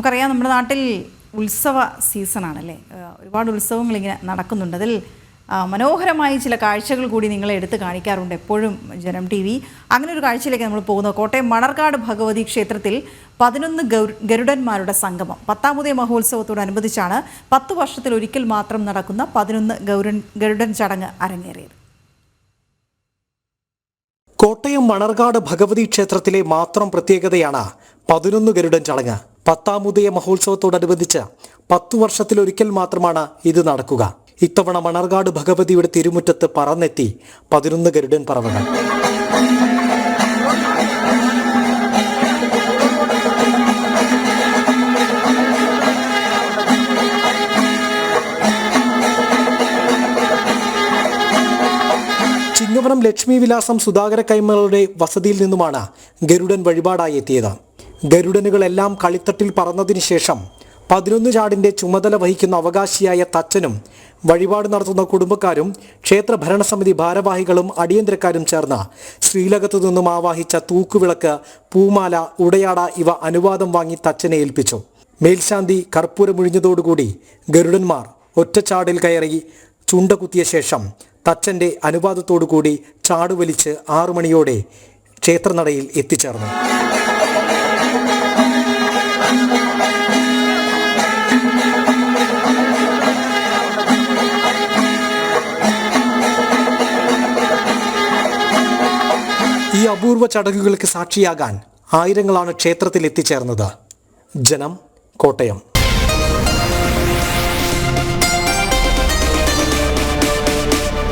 നമുക്കറിയാം നമ്മുടെ നാട്ടിൽ ഉത്സവ സീസണാണല്ലേ. ഒരുപാട് ഉത്സവങ്ങൾ ഇങ്ങനെ നടക്കുന്നുണ്ട്. അതിൽ മനോഹരമായ ചില കാഴ്ചകൾ കൂടി നിങ്ങളെ എടുത്ത് കാണിക്കാറുണ്ട് എപ്പോഴും ജനം TV. അങ്ങനെ ഒരു കാഴ്ചയിലേക്ക് നമ്മൾ പോകുന്നത് കോട്ടയം മണർകാട് ഭഗവതി ക്ഷേത്രത്തിൽ 11 ഗരുഡന്മാരുടെ സംഗമം. 10ാം ഉദയ മഹോത്സവത്തോടനുബന്ധിച്ചാണ് 10 വർഷത്തിൽ ഒരിക്കൽ മാത്രം നടക്കുന്ന 11 ഗരുഡൻ ചടങ്ങ് അരങ്ങേറിയത്. കോട്ടയം മണർകാട് ഭഗവതി ക്ഷേത്രത്തിലെ മാത്രം പ്രത്യേകതയാണ് 11 ഗരുഡൻ ചടങ്ങ്. 10ാം ഉദയ മഹോത്സവത്തോടനുബന്ധിച്ച് 10 വർഷത്തിലൊരിക്കൽ മാത്രമാണ് ഇത് നടക്കുക. ഇത്തവണ മണർകാട് ഭഗവതിയുടെ തിരുമുറ്റത്ത് പറന്നെത്തി 11 ഗരുഡൻ പറവകൾ. ചിങ്ങവനം ലക്ഷ്മി വിലാസം സുധാകര കൈമളുടെ വസതിയിൽ നിന്നുമാണ് ഗരുഡൻ വഴിപാടായി എത്തിയത്. ഗരുഡനുകളെല്ലാം കളിത്തട്ടിൽ പറന്നതിന് ശേഷം 11 ചാടിന്റെ ചുമതല വഹിക്കുന്ന അവകാശിയായ തച്ചനും വഴിപാട് നടത്തുന്ന കുടുംബക്കാരും ക്ഷേത്ര ഭരണസമിതി ഭാരവാഹികളും അടിയന്തരക്കാരും ചേർന്ന് ശ്രീലകത്തു നിന്നും ആവാഹിച്ച തൂക്കുവിളക്ക്, പൂമാല, ഉടയാട ഇവ അനുവാദം വാങ്ങി തച്ചനെ ഏൽപ്പിച്ചു. മേൽശാന്തി കർപ്പൂരമൊഴിഞ്ഞതോടുകൂടി ഗരുഡന്മാർ ഒറ്റച്ചാടിൽ കയറി ചുണ്ട കുത്തിയ ശേഷം തച്ചന്റെ അനുവാദത്തോടുകൂടി ചാടുവലിച്ച് 6 മണിയോടെ ക്ഷേത്രനടയിൽ എത്തിച്ചേർന്നു. ഈ അപൂർവ ചടങ്ങുകൾക്ക് സാക്ഷിയാകാൻ ആയിരങ്ങളാണ് ക്ഷേത്രത്തിൽ എത്തിച്ചേർന്നത്. ജനം, കോട്ടയം.